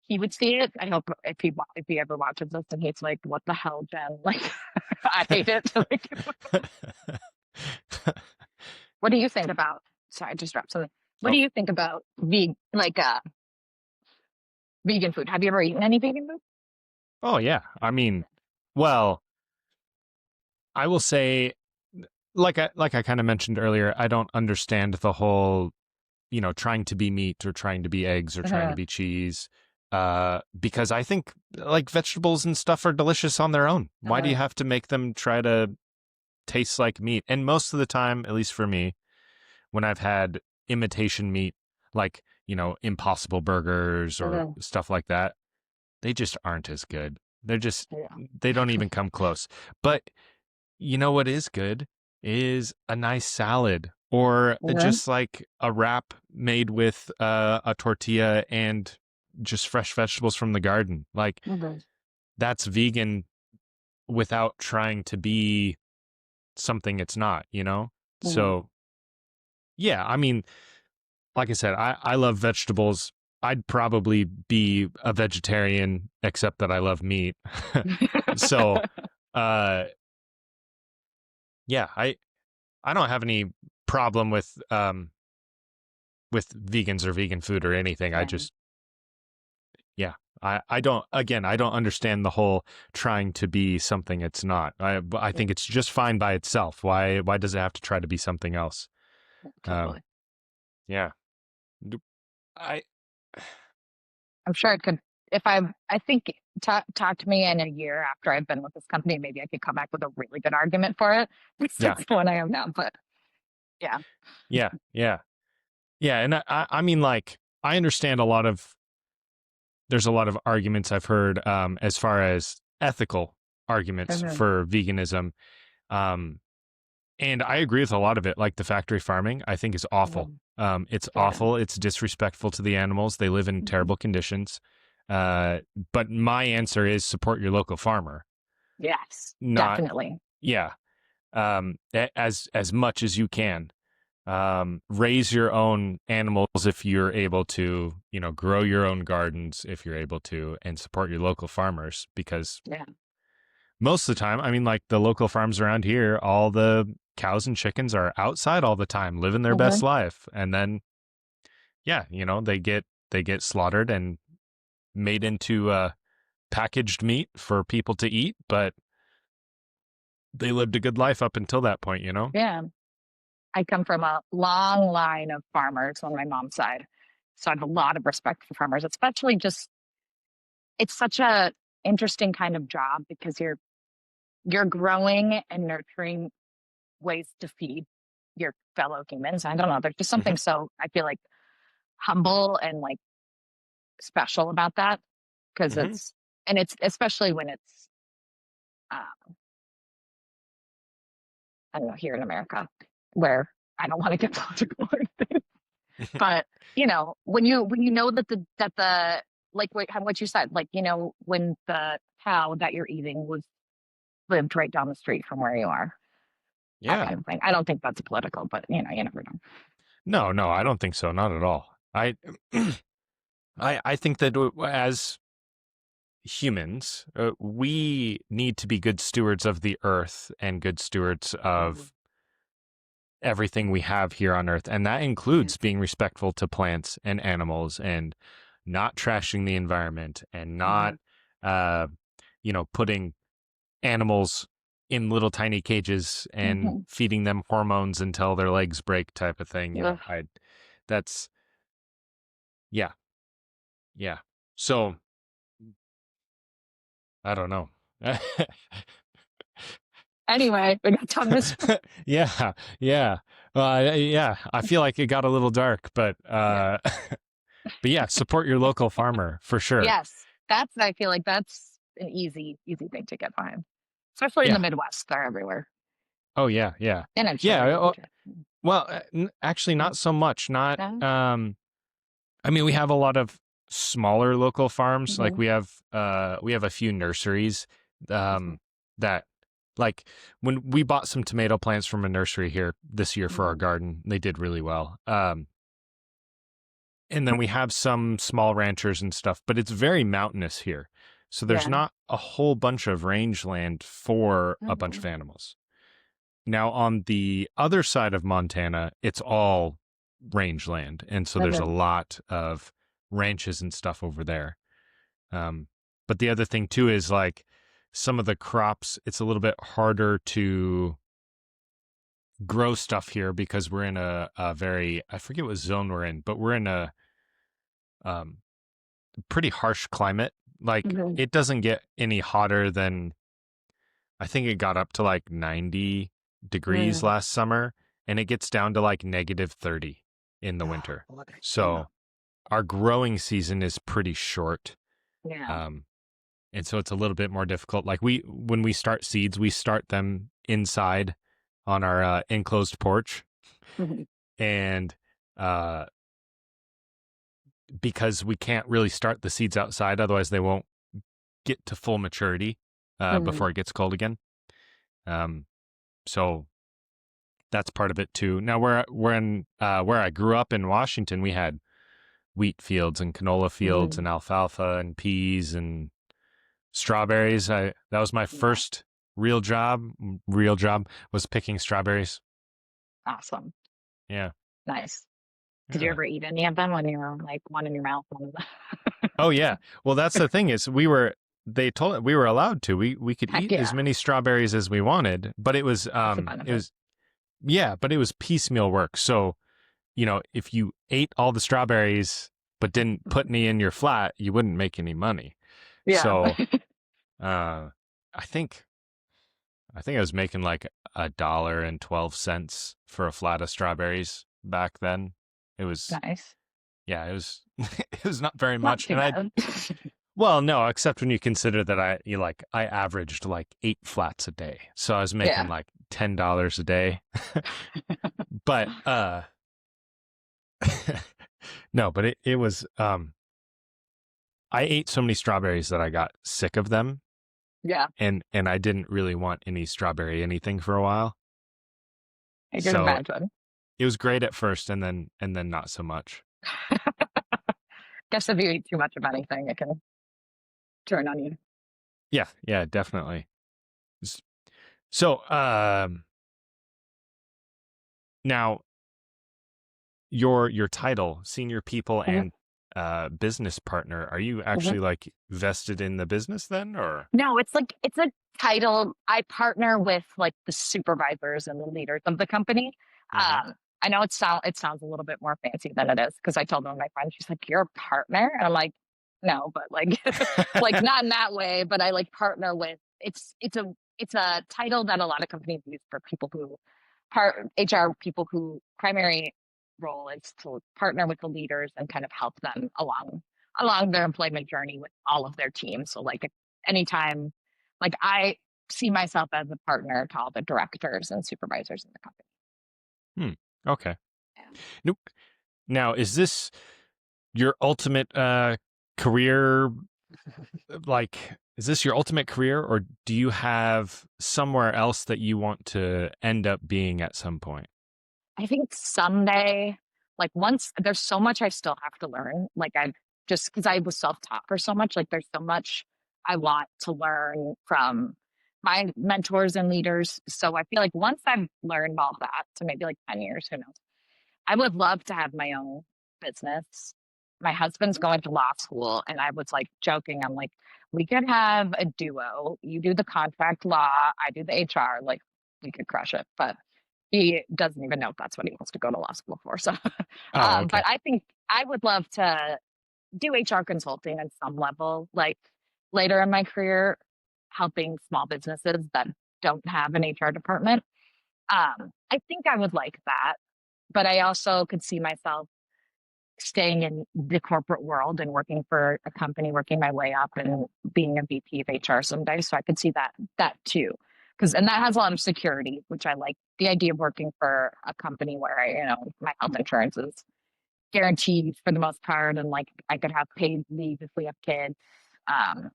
he would see it. I hope if he ever watches this and he's like, "What the hell, Jen?" Like, I hate it. Like, what do you think about? Sorry, I just dropped something. What do Oh, you think about vegan food? Have you ever eaten any vegan food? oh yeah. I mean, well, I will say, like I kind of mentioned earlier, I don't understand the whole, trying to be meat or trying to be eggs or trying to Uh-huh. be cheese. Because I think like vegetables and stuff are delicious on their own. Why do you Uh-huh. have to make them try to taste like meat? And most of the time, at least for me, when I've had imitation meat, like, Impossible Burgers or Uh-huh. stuff like that, they just aren't as good. They're just, Yeah. they don't even come close. But you know what is good is a nice salad, or Uh-huh. just like a wrap made with a tortilla and just fresh vegetables from the garden. Like Uh-huh. that's vegan without trying to be something it's not? Uh-huh. So, yeah, I mean, like I said, I love vegetables. I'd probably be a vegetarian, except that I love meat. So, uh, yeah, I don't have any problem with vegans or vegan food or anything. I Yeah. just, yeah, I don't, again, I don't understand the whole trying to be something it's not. I Yeah. think it's just fine by itself. Why does it have to try to be something else? Um, Totally. yeah, I, I'm sure it could. If I think talk to me in a year after I've been with this company, maybe I could come back with a really good argument for it. yeah, That's the one I am now. But yeah. yeah, yeah, yeah. And I mean, like, I understand there's a lot of arguments I've heard, as far as ethical arguments Mhm. for veganism. Um, And I agree with a lot of it, like the factory farming, I think is awful. Mhm. It's Yeah. awful. It's disrespectful to the animals. They live in Mhm. terrible conditions. But my answer is support your local farmer. Yes, Not, definitely. yeah, as much as you can. Raise your own animals if you're able to. Grow your own gardens if you're able to, and support your local farmers, because Yeah. most of the time, I mean, like the local farms around here, all the cows and chickens are outside all the time, living their best Mhm. life. And then, yeah, they get slaughtered and made into packaged meat for people to eat, but they lived a good life up until that point. Yeah. I come from a long line of farmers on my mom's side. So I have a lot of respect for farmers, especially just it's such a interesting kind of job because you're growing and nurturing ways to feed your fellow humans. I don't know. There's just Hmm. something so I feel like humble and like special about that because Hmm. it's especially when it's uh, I don't know here in America where I don't want to get political or anything, but when you know that the like what you said, like when the cow that you're eating was lived right down the street from where you are. that Yeah. kind of thing. I don't think that's political, but you never know. No, I don't think so. Not at all. I think that as humans, we need to be good stewards of the earth and good stewards of everything we have here on earth. And that includes being respectful to plants and animals and not trashing the environment and not, uh, putting animals in little tiny cages and Mm-hmm. feeding them hormones until their legs break type of thing. That's, yeah, yeah. So I don't know. Anyway, we got done this. Yeah, yeah. Yeah, I feel like it got a little dark, but Yeah. but yeah, support your local farmer for sure. Yes, I feel like that's an easy thing to get behind, especially in the Yeah. Midwest. They're everywhere, Oh yeah, yeah. and I'm sure Yeah, in Georgia. well, actually not so much. Not No? I mean, we have a lot of smaller local farms. Like Mm-hmm. we have a few nurseries Mm-hmm. that like when we bought some tomato plants from a nursery here this year for our garden, they did really well. And then we have some small ranchers and stuff, but it's very mountainous here. So there's Yeah. not a whole bunch of rangeland for a bunch of animals. Now, on the other side of Montana, it's all rangeland. And so there's a lot of ranches and stuff over there. But the other thing, too, is like some of the crops, it's a little bit harder to grow stuff here because we're in a very, I forget what zone we're in, but we're in a pretty harsh climate. Like it doesn't get any hotter than, I think it got up to like 90 degrees last summer, and it gets down to like -30 in the winter. So our growing season is pretty short. Yeah. And so it's a little bit more difficult. Like when we start seeds, we start them inside on our enclosed porch. And because we can't really start the seeds outside, otherwise they won't get to full maturity before it gets cold again. So that's part of it too. Now where I grew up in Washington, we had wheat fields and canola fields and alfalfa and peas and strawberries. That was my first real job. Real job was picking strawberries. Awesome. Yeah. Nice. Did you ever eat any of them when you were like one in your mouth? One of them? Oh yeah. Well, that's the thing is they told we were allowed to. We could eat as many strawberries as we wanted, but it was but it was piecemeal work. So, if you ate all the strawberries but didn't put any in your flat, you wouldn't make any money. Yeah. So, I think I was making like $1.12 for a flat of strawberries back then. It was nice. Yeah, it was it was not very Not much. too And bad. well, no, except when you consider that I averaged like 8 flats a day. So I was making like $10 a day. But no, but it was I ate so many strawberries that I got sick of them. Yeah. And I didn't really want any strawberry anything for a while. I can imagine. It was great at first and then not so much. Guess if you eat too much of anything, it can turn on you. Yeah, definitely. So, now your title, senior people and business partner, are you actually like vested in the business then, or? No, it's a title. I partner with like the supervisors and the leaders of the company. I know it sounds a little bit more fancy than it is because I told one of my friends, she's like, "You're a partner," and I'm like, "No, but like, like not in that way." But I like partner with. It's a title that a lot of companies use for people who HR people who primary role is to partner with the leaders and kind of help them along their employment journey with all of their teams. So like anytime, like I see myself as a partner to all the directors and supervisors in the company. Okay. Yeah. Nope. Now, is this your ultimate career like Is this your ultimate career, or do you have somewhere else that you want to end up being at some point? I think someday, like once there's so much I still have to learn. Like I've just because I was self-taught for so much, like there's so much I want to learn from my mentors and leaders. So I feel like once I've learned all that, so maybe like 10 years, who knows? I would love to have my own business. My husband's going to law school, and I was like joking. I'm like, we could have a duo. You do the contract law, I do the HR. Like, we could crush it. But he doesn't even know if that's what he wants to go to law school for. So, Oh, but okay. I think I would love to do HR consulting on some level, like later in my career, helping small businesses that don't have an HR department. I think I would like that, but I also could see myself staying in the corporate world and working for a company, working my way up and being a VP of HR someday. So I could see that too. And that has a lot of security, which I like the idea of working for a company where my health insurance is guaranteed for the most part. And like I could have paid leave if we have kids, um,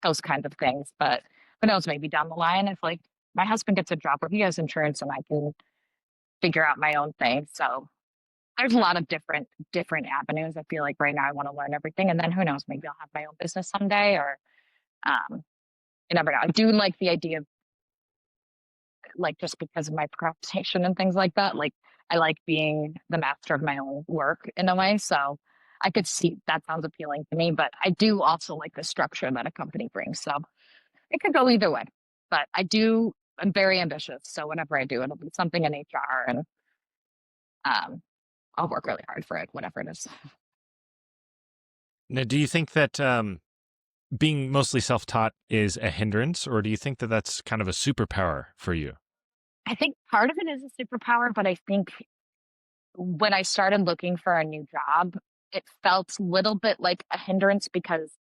those kinds of things. But who knows, maybe down the line, if like my husband gets a job where he has insurance and I can figure out my own thing. So there's a lot of different avenues. I feel like right now I want to learn everything, and then who knows? Maybe I'll have my own business someday, or um, you never know. I do like the idea of like just because of my procrastination and things like that. Like I like being the master of my own work in a way. So I could see that sounds appealing to me, but I do also like the structure that a company brings. So it could go either way. But I'm very ambitious. So whenever I do, it'll be something in HR, and um, I'll work really hard for it, whatever it is. Now, do you think that being mostly self-taught is a hindrance, or do you think that that's kind of a superpower for you? I think part of it is a superpower, but I think when I started looking for a new job, it felt a little bit like a hindrance because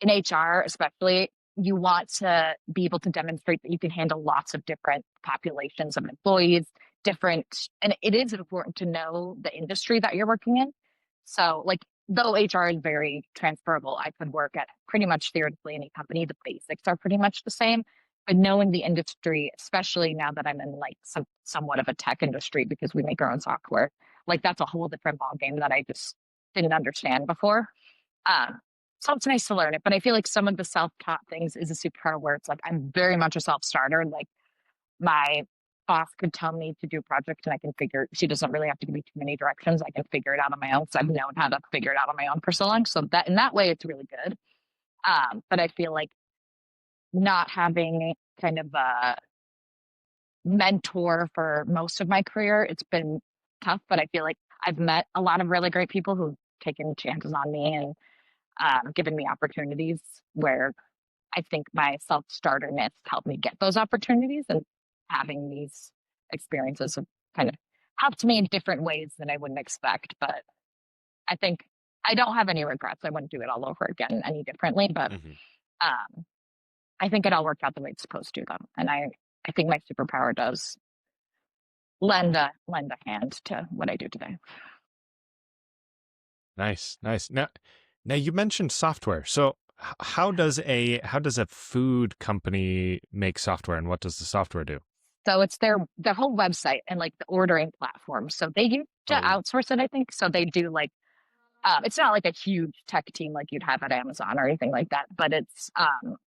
in HR, especially, you want to be able to demonstrate that you can handle lots of different populations of employees, and it is important to know the industry that you're working in. So, like, though HR is very transferable, I could work at pretty much theoretically any company. The basics are pretty much the same. But knowing the industry, especially now that I'm in like somewhat of a tech industry because we make our own software, like that's a whole different ballgame that I just didn't understand before. Um, so it's nice to learn it, but I feel like some of the self-taught things is a superpower where it's like I'm very much a self-starter. Like my boss could tell me to do a project and I can figure. She doesn't really have to give me too many directions. I can figure it out on my own. So I've known how to figure it out on my own for so long. So that in that way, it's really good. But I feel like not having kind of a mentor for most of my career, it's been tough. But I feel like I've met a lot of really great people who've taken chances on me and given me opportunities where I think my self starterness helped me get those opportunities, and having these experiences have kind of helped me in different ways than I wouldn't expect. But I think I don't have any regrets. I wouldn't do it all over again any differently. But Hmm. um, I think it all worked out the way it's supposed to, though. And I think my superpower does lend a hand to what I do today. Nice, nice. Now you mentioned software. So how does a food company make software, and what does the software do? So it's their whole website and like the ordering platform. So they used to Oh, outsource it, I think. So they do like it's not like a huge tech team like you'd have at Amazon or anything like that, but it's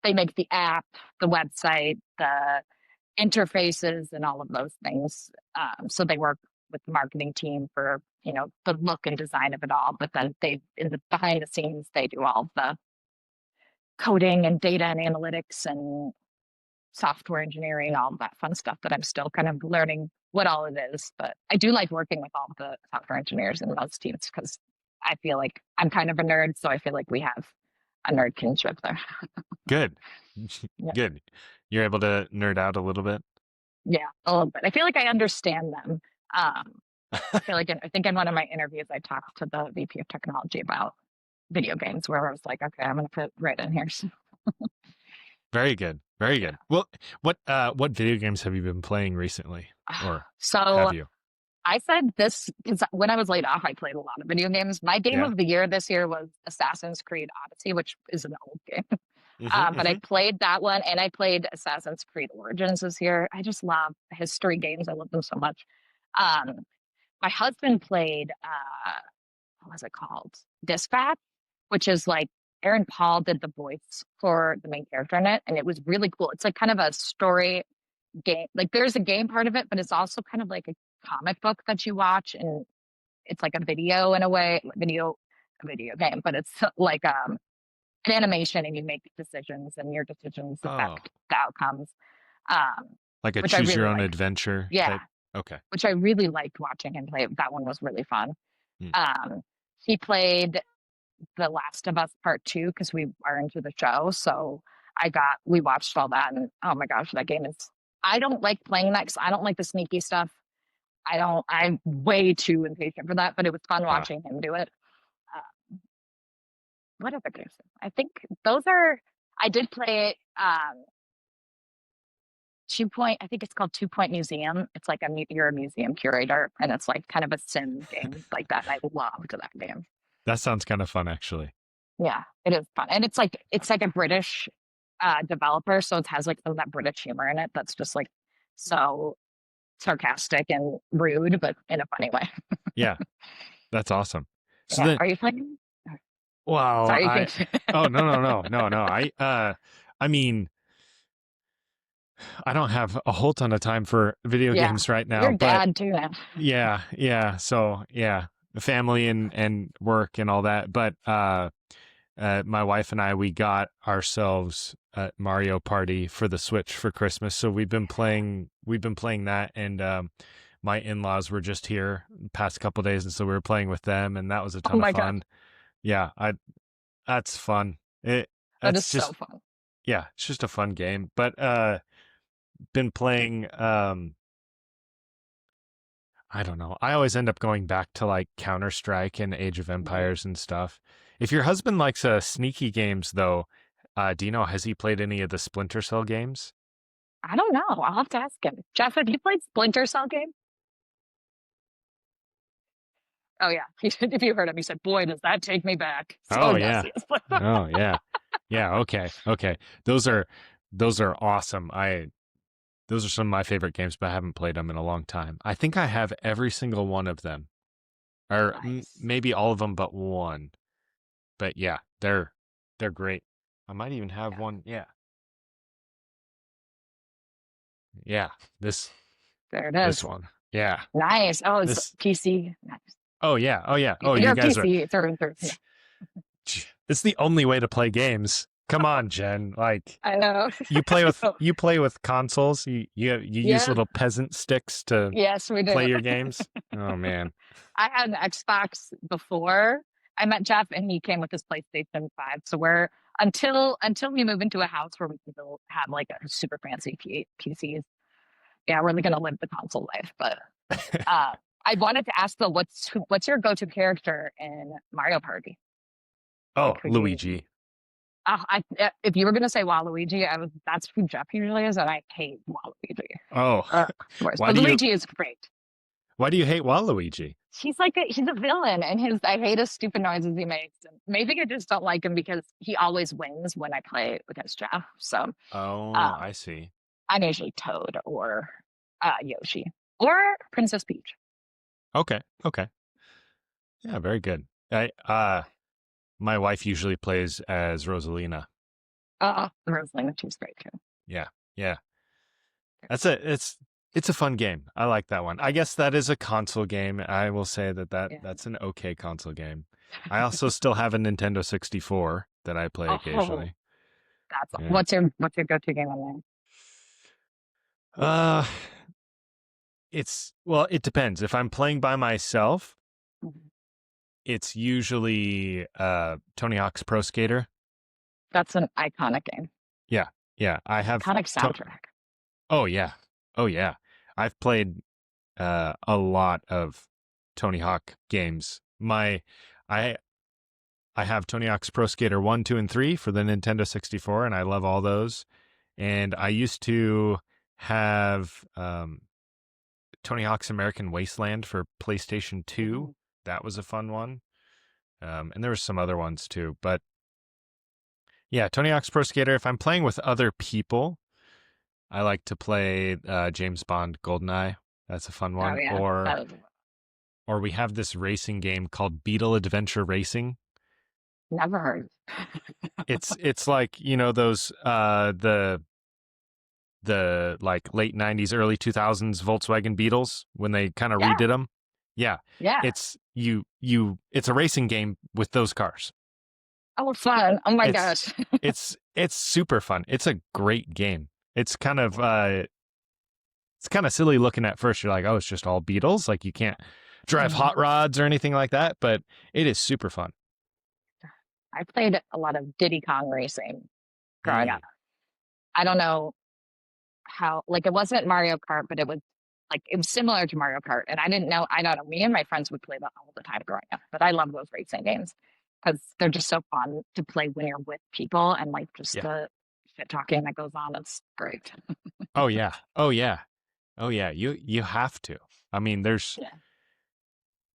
they make the app, the website, the interfaces, and all of those things. So they work with the marketing team for the look and design of it all, but then they in the behind the scenes they do all the coding and data and analytics and software engineering, all of that fun stuff that I'm still kind of learning what all it is. But I do like working with all the software engineers in those teams because I feel like I'm kind of a nerd, so I feel like we have a nerd kinship there. good. Yeah, Good. You're able to nerd out a little bit. yeah, a little bit. I feel like I understand them. I feel like I think in one of my interviews I talked to the VP of technology about video games, where I was like, okay, I'm going to put right in here. So, Very good. Very yeah. good. Well, what video games have you been playing recently, or have So you? I said this because when I was laid off, I played a lot of video games. My game Yeah. of the year this year was Assassin's Creed Odyssey, which is an old game. But I Mm-hmm. played that one and I played Assassin's Creed Origins this year. I just love history games. I love them so much. Um, my husband played what was it called? Dispatch, which is like Aaron Paul did the voice for the main character in it, and it was really cool. It's like kind of a story game. Like there's a game part of it, but it's also kind of like a comic book that you watch, and it's like a video in a way, a video game, but it's like an animation, and you make decisions, and your decisions Oh, affect the outcomes. Um, like a which I choose your really own like. adventure Yeah, type. Okay. which I really liked watching him play. That one was really fun. Hmm. Um, he played The Last of Us Part Two because we are into the show. So we watched all that, and oh my gosh, that game is. I don't like playing that because I don't like the sneaky stuff. I'm way too impatient for that, but it was fun Ah, watching him do it. Uh, what other games? I think those are. I did play 2 Point. I think it's called 2 Point Museum. It's like you're a museum curator, and it's like kind of a sim game like that. And I loved that game. that sounds kind of fun, actually. Yeah, it is fun, and it's like a British developer, so it has like some of that British humor in it. That's just like so sarcastic and rude, but in a funny way. Yeah, that's awesome. So Yeah. then, Are you playing? well, Sorry, you can. oh, no. I mean, I don't have a whole ton of time for video Yeah, games right now, your but dad too now. yeah. So yeah, the family and work and all that. But my wife and I, we got ourselves a Mario Party for the Switch for Christmas. So we've been playing that, and my in-laws were just here the past couple days, and so we were playing with them, and that was a Oh ton of my god, fun. Yeah, I that's fun. that is That's so just fun. yeah, it's just a fun game. But been playing I don't know. I always end up going back to like Counter-Strike and Age of Mhm. Empires and stuff. If your husband likes sneaky games though, do you know, has he played any of the Splinter Cell games? I don't know. I'll have to ask him. Jeff, have you played Splinter Cell game? Oh yeah, if you heard him, he said, "Boy, does that take me back." So Oh yes, yeah. yes. Oh yeah. Yeah, okay. Okay. Those are those are awesome. I those are some of my favorite games, but I haven't played them in a long time. I think I have every single one of them. Or Nice. maybe all of them but one. But yeah, they're great. I might even have Yeah, one. Yeah. Yeah. This there it this is. one. Yeah. Nice. Oh, it's This PC. Nice. Oh yeah. Oh yeah. Oh, You're you a guys are PC through and through. Yeah, it's the only way to play games. Come on, Jen. Like I know. you play with consoles. You use Yeah. little peasant sticks to Yes, we do. play your games. Oh man. I had an Xbox before I met Jeff, and he came with his PlayStation 5. So we're until we move into a house where we can have like a super fancy PCs. Yeah, we're gonna live the console life. But I wanted to ask though, what's your go-to character in Mario Party? Like, Oh, who do you? Luigi. If you were gonna say Waluigi, that's who Jeff usually is, and I hate Waluigi. Oh, Worse, why but do you Luigi is great. hate Waluigi? He's a villain, and his I hate his stupid noises he makes. And maybe I just don't like him because he always wins when I play against Jeff. So Oh, um, I see. I'm usually Toad or Yoshi or Princess Peach. Okay. Okay. Yeah, very good. I my wife usually plays as Rosalina. Rosalie, she's great too. Yeah. Yeah. That's it's a fun game. I like that one. I guess that is a console game. I will say Yeah. that's an okay console game. I also still have a Nintendo 64 that I play Oh, occasionally. that's Yeah. what's your go-to game on Uh it's well, it depends. If I'm playing by myself, there? Mhm. it's usually Tony Hawk's Pro Skater. That's an iconic game. Yeah. Yeah, I have Iconic to- soundtrack. Oh yeah. Oh yeah. I've played a lot of Tony Hawk games. I I have Tony Hawk's Pro Skater 1, 2, and 3 for the Nintendo 64, and I love all those. And I used to have Tony Hawk's American Wasteland for PlayStation 2. Mhm. That was a fun one. And there were some other ones too. But Yeah, Tony Hawk's Pro Skater. If I'm playing with other people, I like to play James Bond GoldenEye. That's a fun Oh one. yeah, that was Or we have this racing game called Beetle Adventure Racing. never heard. It's like, those the like late 90s early 2000s Volkswagen Beetles when they kind of Yeah, redid them. Yeah. yeah. It's a racing game with those cars. Oh, fun. Oh my It's gosh. it's super fun. It's a great game. It's kind of silly looking at first. You're like, "Oh, it's just all Beetles." Like you can't drive Mhm. hot rods or anything like that, but it is super fun. I played a lot of Diddy Kong racing growing up. Mm. I don't know how, like, it wasn't Mario Kart, but it was similar to Mario Kart. And I don't know, me and my friends would play that all the time growing up. But I love those racing games because they're just so fun to play when you're with people and like just Yeah. the shit talking that goes on. It's great. Oh yeah. Oh yeah. Oh yeah. You have to. I mean, Yeah.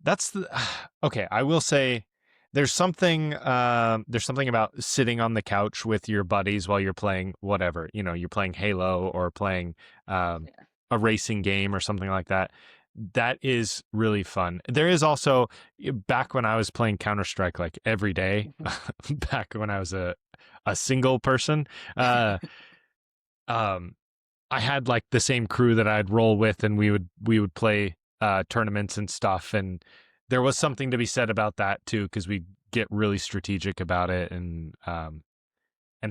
that's the okay. I will say there's something about sitting on the couch with your buddies while you're playing whatever, you're playing Halo or playing um, Yeah. a racing game or something like that. That is really fun. There is also back when I was playing Counter-Strike like every day, Mhm. back when I was a single person, uh, um, I had like the same crew that I'd roll with, and we would play tournaments and stuff. And there was something to be said about that too, because we get really strategic about it, and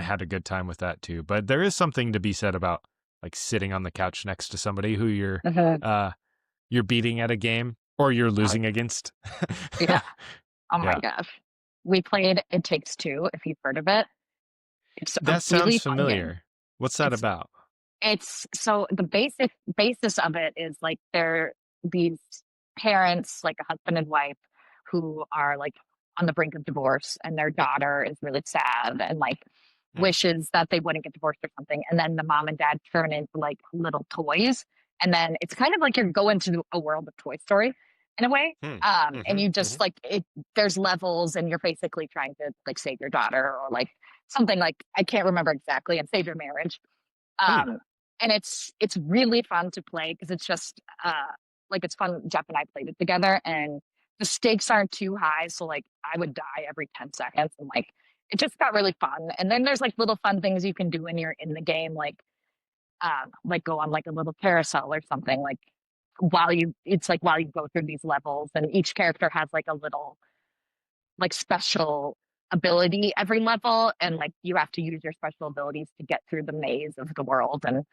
had a good time with that too. But there is something to be said about like sitting on the couch next to somebody who Mhm. uh you're beating at a game or you're Oh, losing against. yeah. Oh my Yeah, gosh. We played It Takes Two, if you've heard of it. It's a that sounds really fun game. familiar. What's that It's about? It's so the basic basis of it is like they're these parents, like a husband and wife, who are like on the brink of divorce, and their daughter is really sad and like Hmm, wishes that they wouldn't get divorced or something. And then the mom and dad turn into like little toys. And then it's kind of like you're going to a world of Toy Story in a way. hmm, And mm-hmm, you mm-hmm, just like it, there's levels, and you're basically trying to like save your daughter or like something like I can't remember exactly, and save your marriage. hmm. um and it's really fun to play because it's just like it's fun. Jeff and I played it together, and the stakes aren't too high, so like I would die every 10 seconds, and like it just got really fun. And then there's like little fun things you can do when you're in the game, like go on like a little carousel or something, like while you go through these levels, and each character has like a little like special ability every level, and like you have to use your special abilities to get through the maze of the world. And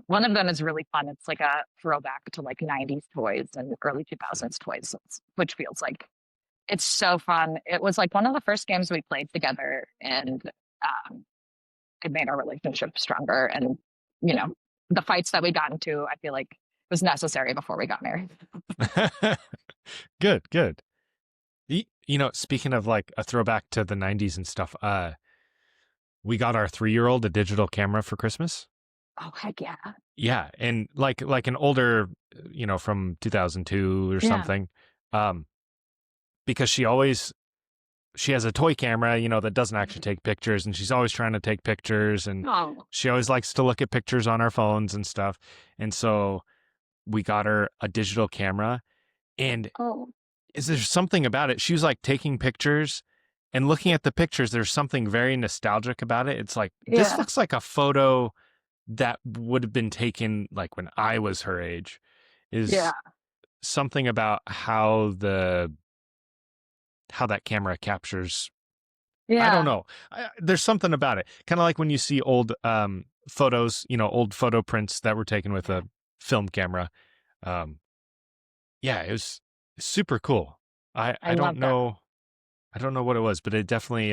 one of them is really fun. It's like a throwback to like 90s toys and early 2000s toys, which feels like it's so fun. It was like one of the first games we played together, and um, it made our relationship stronger. And, you know, the fights that we got into, I feel like was necessary before we got married. Good, good. Speaking of like a throwback to the 90s and stuff, we got our 3-year-old a digital camera for Christmas. Oh, heck yeah. Yeah, and like an older, from 2002 or Yeah. something. Um, because she has a toy camera, that doesn't actually take pictures, and she's always trying to take pictures, and Oh, she always likes to look at pictures on our phones and stuff. And so we got her a digital camera, and oh, is there something about it? She was like taking pictures and looking at the pictures. There's something very nostalgic about it. It's like, this yeah. looks like a photo that would have been taken like when I was her age. Yeah. Is something about how that camera captures. I don't Yeah. know. There's something about it. Kind of like when you see old photos, old photo prints that were taken with Yeah. a film camera. Um, yeah, it was super cool. I, I I don't love that. know. I don't know what it was, but it definitely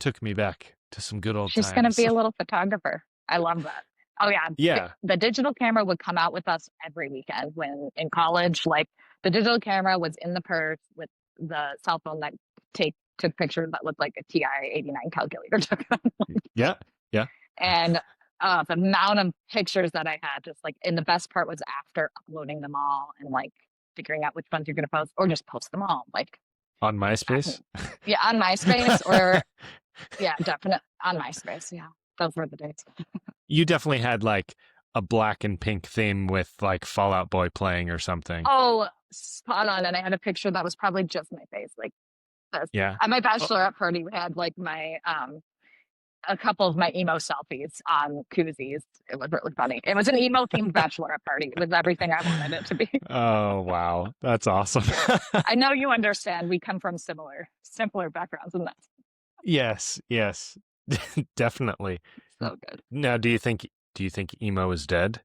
took me back to some good old She's going to times. be a little photographer. I love that. Oh yeah, Yeah. the digital camera would come out with us every weekend when in college. Like the digital camera was in the purse with the cell phone that took pictures that looked like a TI-89 calculator took them. Yeah. Yeah. And the amount of pictures that I had, just like, and the best part was after uploading them all and like figuring out which ones you're going to post or just post them all. Like On MySpace? Yeah, on MySpace or yeah, definitely on MySpace. Yeah, those were the days. You definitely had like a black and pink theme with like Fallout Boy playing or something. Oh, spot on. And I had a picture that was probably just my face, like this. Yeah. At my Oh, bachelorette party, we had like my a couple of my emo selfies on koozies. It was really funny. It was an emo themed bachelorette party. It was everything I wanted it to be. oh wow. That's awesome. I know you understand. We come from similar backgrounds, and that's Yes, yes. Definitely. so good. Now, do you think emo is dead?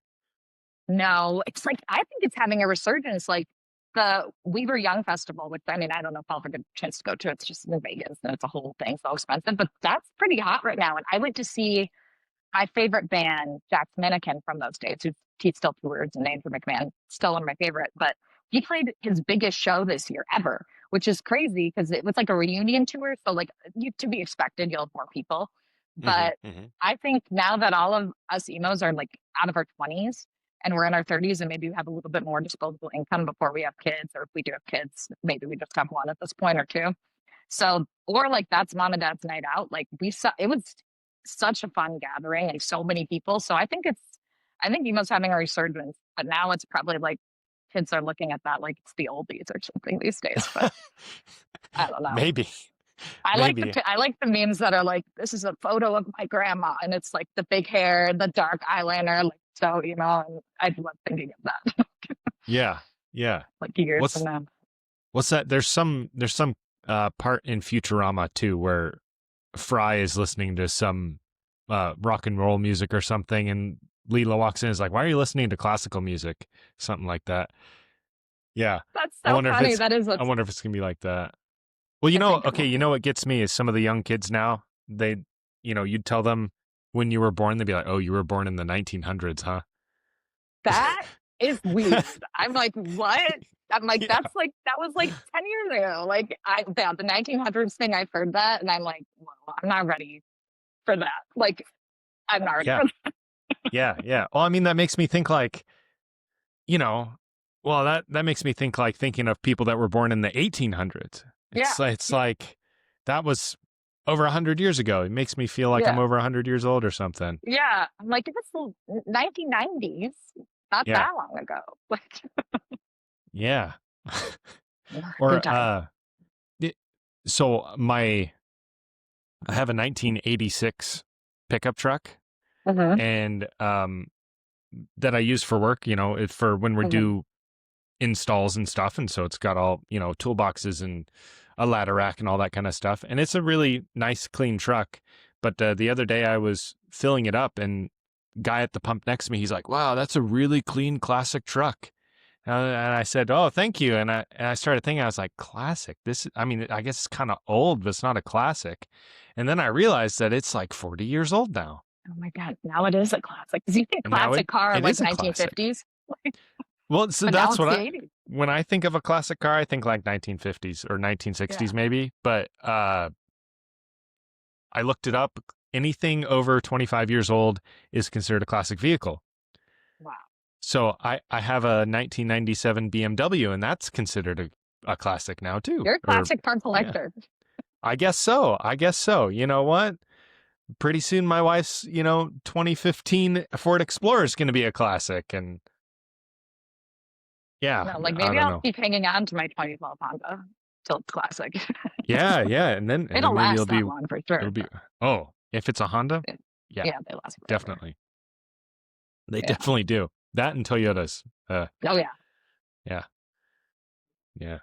No, it's like I think it's having a resurgence. Like the We Were Young festival, which I mean, I don't know if I'll ever get a chance to go to. It's just in Vegas and it's a whole thing, so expensive. But that's pretty hot right now. And I went to see my favorite band, Jack's Mannequin from those days, who he still tours and Andrew McMahon, still one of my favorite. But he played his biggest show this year ever, which is crazy because it was like a reunion tour. So like to be expected, you'll have more people. Hmm. But Hmm. I think now that all of us emos are like out of our 20s and we're in our 30s and maybe we have a little bit more disposable income before we have kids, or if we do have kids, maybe we just have one at this point or two. So, or like that's mom and dad's night out. Like we saw, it was such a fun gathering and so many people. So I think emo's having a resurgence, but now it's probably like kids are looking at that like it's the oldies or something these days. But I don't know. Maybe. Maybe. I like the memes that are like, this is a photo of my grandma, and it's like the big hair, the dark eyeliner, like so and I love thinking of that Yeah. Yeah. like years from What's now. what's that? There's some part in Futurama too where Fry is listening to some rock and roll music or something, and Leela walks in and is like, "Why are you listening to classical music?" Something like that. Yeah. That's I so wonder if funny. it's That is I what's wonder if it's gonna be like that. Well, I think it okay, will be. what gets me is some of the young kids now, you'd tell them when you were born, they'd be like, "Oh, you were born in the 1900s, huh?" That is weird. I'm like, what? I'm like, Yeah. that was like 10 years ago. Like yeah, the 1900s thing, I've heard that and I'm like, well, I'm not ready for that. Like, I'm not ready Yeah. for that. Yeah, yeah. Well, I mean, that makes me think like, you know, well, that makes me think like thinking of people that were born in the 1800s. Yeah. It's like that was over 100 years ago. It makes me feel like I'm Yeah. over 100 years old or something. Yeah. I'm like, if it's the 1990s, not Yeah. that long ago. Like, Yeah. good Or time. it- so I have a 1986 pickup truck, Hmm. and that I use for work, for when we Hmm. do installs and stuff. And so it's got all, toolboxes and a ladder rack and all that kind of stuff. And it's a really nice, clean truck. But the other day I was filling it up, and guy at the pump next to me, he's like, "Wow, that's a really clean classic truck." And I said, "Oh, thank you." And I started thinking, I was like, "Classic? I mean, I guess it's kind of old, but it's not a classic." And then I realized that it's like 40 years old now. Oh my God. Now it is a classic. Because you think And now classic car it like is a classic. 1950s, Well, so but now that's it's what the 80s. when I think of a classic car, I think like 1950s or Yeah. 1960s maybe. But I looked it up. Anything over 25 years old is considered a classic vehicle. Wow. So I have a 1997 BMW, and that's considered a classic now too. You're a Or classic car yeah, collector. I guess so. I guess so. You know what? Pretty soon my wife's, 2015 Ford Explorer is going to be a classic. And yeah, No, like I maybe don't I'll know. keep hanging on to my 2012 Honda till it's classic. Yeah, yeah. And then It'll maybe last that long for it'll sure. be, But oh, if it's a Honda, yeah, yeah, they last forever. definitely. They Yeah. definitely do. That and Toyotas. Oh yeah. Yeah, yeah.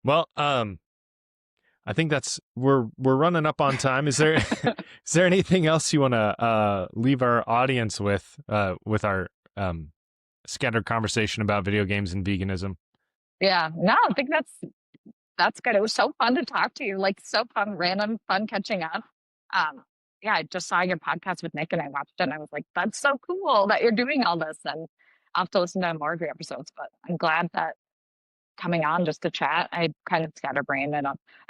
Well, I think we're running up on time. Is there is there anything else you want to leave our audience with our scattered conversation about video games and veganism? Yeah. No, I think that's good. It was so fun to talk to you. Like so fun, random fun catching up. Um, yeah, I just saw your podcast with Nick and I watched it and I was like, that's so cool that you're doing all this. And I'll have to listen to more of your episodes, but I'm glad that coming on just to chat, I kind of scatterbrained. I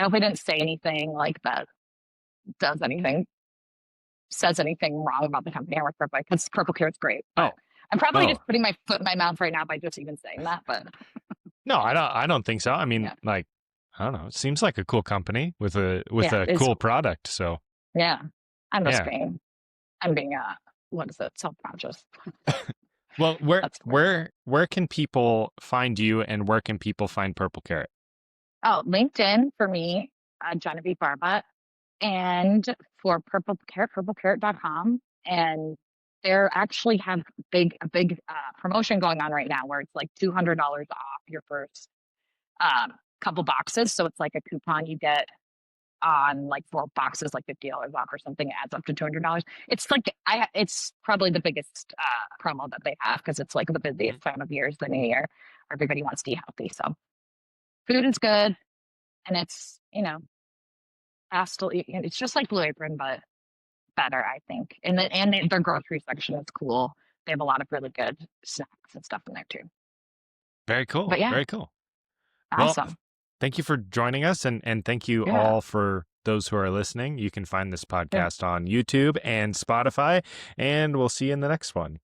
hope I didn't say anything like that does anything, says anything wrong about the company I work for, because Purple Care is great. Oh, But I'm probably oh, just putting my foot in my mouth right now by just even saying that. But no, I don't think so. I mean, yeah, like, I don't know. It seems like a cool company with Yeah, a it's cool product. So yeah. I'm just yeah. being I'm being what is it, self-conscious. Well, That's funny. where can people find you, and where can people find Purple Carrot? Oh, LinkedIn for me, Genevieve Barba, and for Purple Carrot, purplecarrot.com. And they're actually have a big promotion going on right now where it's like $200 off your first couple boxes. So it's like a coupon you get on like 4 boxes, like $50 off or something. It adds up to $200. It's like it's probably the biggest promo that they have because it's like the Mhm. busiest time of year is the new year. Everybody wants to eat healthy, so food is good, and it's fast to eat. It's just like Blue Apron, but better, I think. Their grocery section is cool. They have a lot of really good snacks and stuff in there too. Very But cool. yeah, Very cool. Well, awesome. thank you for joining us, and thank you Yeah, all for those who are listening. You can find this yeah. podcast on YouTube and Spotify, and we'll see you in the next one.